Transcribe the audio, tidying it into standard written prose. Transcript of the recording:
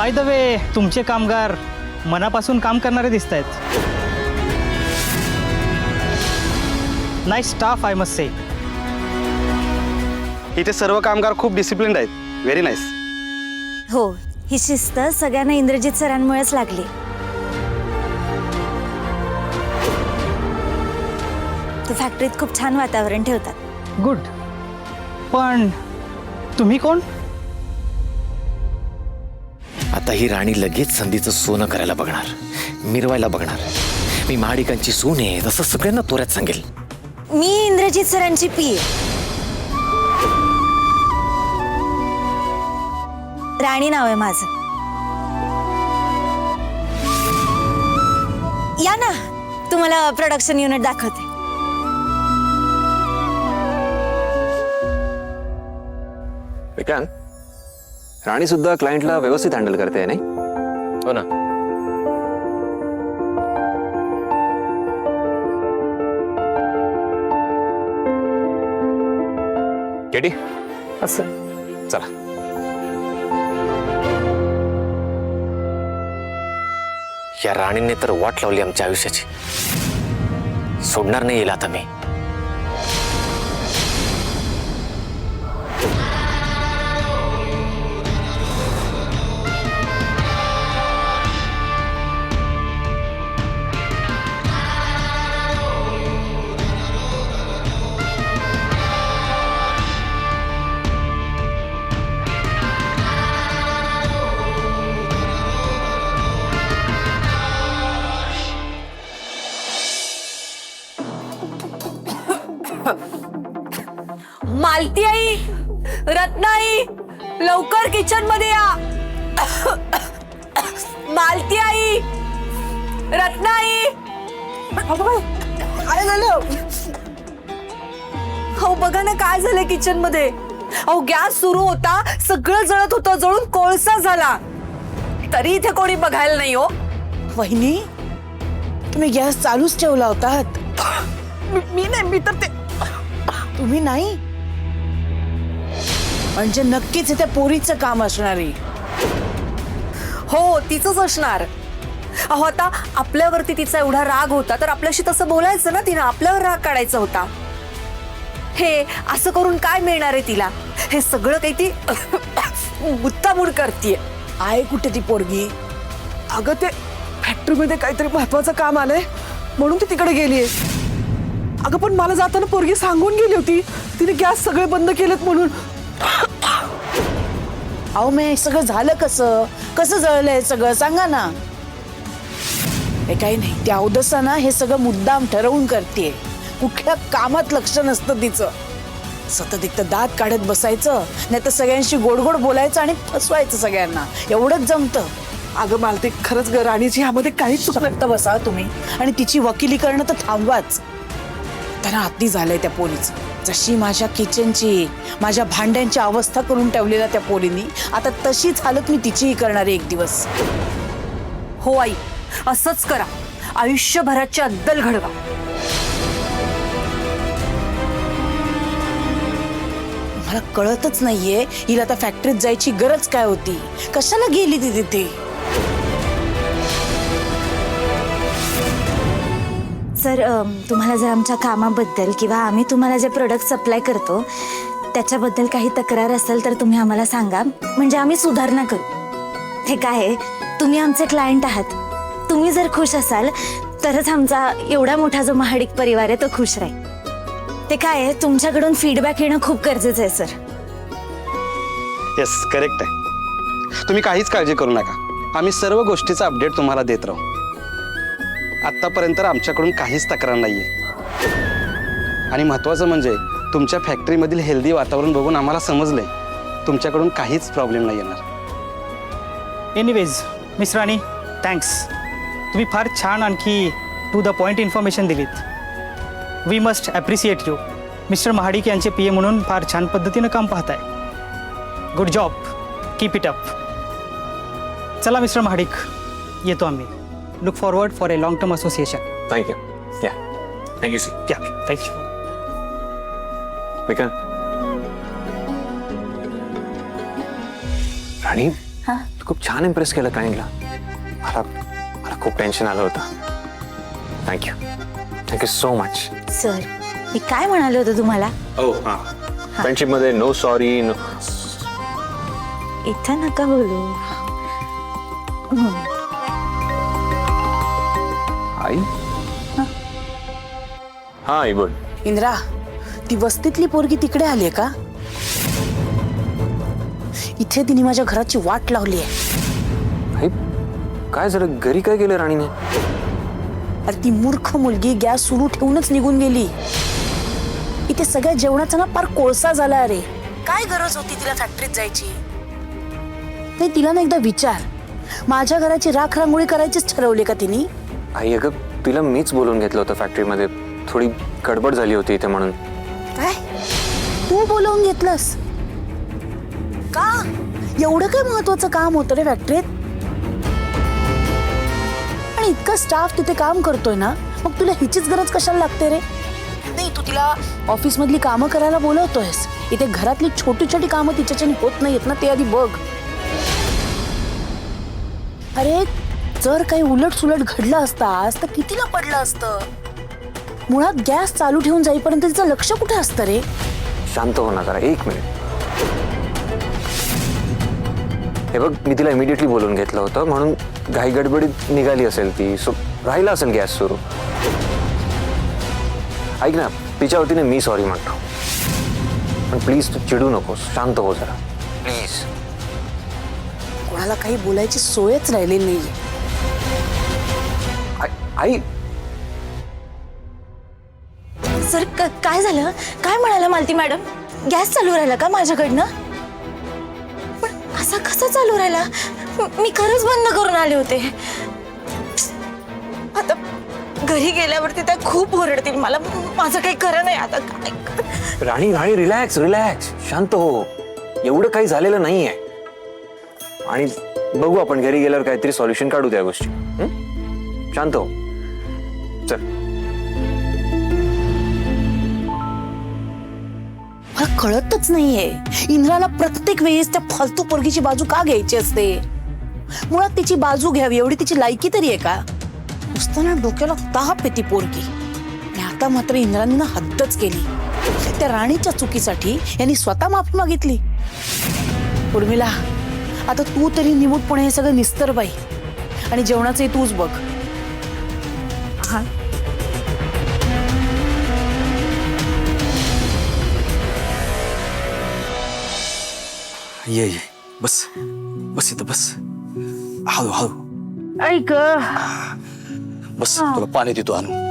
By the way, तुमचे कामगार मनापासून काम करणारे दिसत आहेत. Nice staff I must say. इथे सर्व कामगार खूप डिसिप्लिन्ड आहेत. Very nice. हो, ही शिस्त सगळ्यांना इंद्रजित सरांमुळेच लागली. ते फॅक्टरीत खूप छान वातावरण ठेवतात. गुड. पण तुम्ही कोण? आता ही राणी लगेच संधीचं सोनं करायला बघणार, मिरवायला बघणार. मी महाडिकांची सून आहे तसं सगळ्यांना तोऱ्यात सांगेल. मी इंद्रजित सरांची पी. राणी नाव आहे माझं. या ना, तुम्हाला प्रोडक्शन युनिट दाखवते. विक्रांत, राणी सुद्धा क्लायंटला व्यवस्थित हँडल करते नाही? हो ना. केटी असं चला. या राणीने तर वाट लावली आमच्या आयुष्याची. सोडणार नाही येईल आता मी. मालती आई, रत्नाई, लवकर किचन मध्ये या. मालती आई, रत्नाई. काय झालं? हो बघा ना काय झालं किचन मध्ये. अहो गॅस सुरू होता, सगळं जळत होतं, जळून कोळसा झाला. तरी इथे कोणी बघायला नाही हो. वहिनी, तुम्ही गॅस चालूच ठेवला होतात. मी नाही, मी तर ते तुम्ही नाही म्हणजे नक्कीच त्या पोरीचं काम असणार आहे. हो तिचंच असणार. अहो आता आपल्यावरती तिचा एवढा राग होता तर आपल्याशी तसं बोलायचं ना, तिनं आपल्यावर राग काढायचा होता. हे असं करून काय मिळणार आहे तिला? हे सगळं काही ती मुद्दामून करतीये. आहे कुठे ती पोरगी? अगं ते फॅक्टरीमध्ये काहीतरी महत्वाचं काम आलंय म्हणून ती तिकडे गेलीये. अगं पण मला जाताना पोरगी सांगून गेली होती तिने गॅस सगळे बंद केलेत म्हणून. अहो मग हे सगळं झालं कसं? कसं जळलंय सगळं सांगा ना. हे काही नाही, त्या अवदसा हे सगळं मुद्दाम ठरवून करतेय. कुठल्या कामात लक्ष नसतं तिचं. सतत एक तर दात काढत बसायचं, नाही तर सगळ्यांशी गोड गोड बोलायचं आणि फसवायचं सगळ्यांना. एवढंच जमतं. अगं मला ते खरंच ग राणीची ह्यामध्ये काहीच चूक नाही. फक्त बसा तुम्ही आणि तिची वकिली करणं तर थांबवाच. त्यांना अति झालंय त्या पोरीचं. जशी माझ्या किचनची, माझ्या भांड्यांची अवस्था करून ठेवलेल्या त्या पोरीनी, आता तशीच हालत मी तिचीही करणार आहे एक दिवस. हो आई, असंच करा. आयुष्यभराची अद्दल घडवा. मला कळतच नाहीये हिला आता फॅक्टरीत जायची गरज काय होती? कशाला गेली ती तिथे? सर, तुम्हाला जर आमच्या कामाबद्दल किंवा आम्ही तुम्हाला जे प्रोडक्ट सप्लाय करतो त्याच्याबद्दल काही तक्रार असेल तर तुम्ही आम्हाला सांगा, म्हणजे आम्ही सुधारणा करू. हे काय आहे, तुम्ही आमचे क्लायंट आहात. तुम्ही जर खुश असाल तरच आमचा एवढा मोठा जो महाडिक परिवार आहे तो खुश राहील. ते काय आहे, तुमच्याकडून फीडबॅक येणं खूप गरजेचं आहे सर. येस, करेक्ट आहे. तुम्ही काहीच काळजी करू नका. आम्ही सर्व गोष्टीचा अपडेट तुम्हाला देत राहू. आत्तापर्यंत आमच्याकडून काहीच तक्रार नाहीये. आणि महत्त्वाचं म्हणजे तुमच्या फॅक्टरीमधील हेल्दी वातावरण बघून आम्हाला समजलंय तुमच्याकडून काहीच प्रॉब्लेम नाही येणार. Anyways miss Rani, thanks. तुम्ही फार छान आणखी टू द पॉईंट इन्फॉर्मेशन दिलीत. We must appreciate you. Mister Mahadik यांचे पी ए म्हणून फार छान पद्धतीनं काम पाहताय. Good job, keep it up. चला मिस्टर महाडिक, येतो आम्ही. Look forward for a long term association. Thank you. या थँक्यू सी. या, थँक्यू. विक्रांत, राणी खूप छान इम्प्रेस केलं क्लायंटला. मला मला खूप टेन्शन आलं होतं. Thank you thank you so much. Sir मी काय म्हणाले होते तुम्हाला? हो हां फ्रेंडशिप मध्ये नो सॉरी नो. इथं नका बोलू. आई हा आई बोल. इंद्रा, ती वस्तीतली पोरगी तिकडे आली का? इथे तिने माझ्या घराची वाट लावली आहे. आई काय झालं, घरी काय केलं राणीने? अरे ती मूर्ख मुलगी गॅस सुरू ठेवूनच निघून गेली. इथे सगळ्या जेवणाचा ना फार कोळसा झाला. अरे काय गरज होती तिला फॅक्टरीत जायची? नाही, तिला ना एकदा विचार, माझ्या घराची राख रांगोळी करायचीच ठरवली का तिने? आई अगं तिला मीच बोलून घेतलं होतं फॅक्टरीमध्ये. थोडी गडबड झाली होती इथे म्हणून. काय तू बोलवून घेतलंस का? एवढं काय महत्वाचं काम होतं रे फॅक्टरीत? आणि इतका स्टाफ तिथे काम करतोय ना, मग तुला हिचीच गरज कशाला लागते रे? नाही, तू तिला ऑफिस मधली कामं करायला बोलवतोयस. इथे घरातली छोटी छोटी कामं तिच्याच्याने होत नाहीत ना, ते आधी बघ. अरे जर काही उलट सुलट घडलं असतास तर कितीला पडलं असतं? मुळात गॅस चालू ठेवून जाईपर्यंत तिचं लक्ष कुठे असतं रे? शांत हो ना जरा, एक मिनिट. हे बघ मी तिला इमिडिएटली बोलून घेतलं होतं म्हणून घाई गडबडीत निघाली असेल ती. सो राहिला असेल गॅस सुरू. ऐक ना, तिच्या वतीने मी सॉरी म्हणतो, पण प्लीज तू चिडू नकोस, शांत हो जरा प्लीज. कोणाला काही बोलायची सोयच राहिलेली नाहीये. आई सर काय झालं? काय म्हणाला मालती मॅडम? गॅस चालू राहिला का माझ्याकडनं? पण असा कसा चालू राहिला? मी खरंच बंद करून आले होते. आता घरी गेल्यावरती त्या खूप ओरडतील मला. माझं काही खरं नाही आता. काय राणी राणी रिलॅक्स रिलॅक्स, शांत हो. एवढं काही झालेलं नाहीये आणि बघू आपण घरी गेल्यावर काहीतरी सॉल्युशन काढू त्या गोष्टी. शांत हो, चल. मला कळतच नाहीये, इंद्राला प्रत्येक वेळेस त्या फालतू पोरगीची बाजू का घ्यायची असते? मुळात तिची बाजू घ्यावी एवढी तिची लायकी तरी आहे का? नुसताना डोक्याला ताप येते पोरगी. आणि आता मात्र इंद्राने ना हद्दच केली. त्या राणीच्या चुकीसाठी यांनी स्वतः माफी मागितली. उर्मिला, आता तू तरी निमूटपणे हे सगळं निस्तर बाई, आणि जेवणाचंही तूच बघ. हा ये बस बस इथं बस. हळू हळू ऐक, बस, तुला पाणी देतो आणू.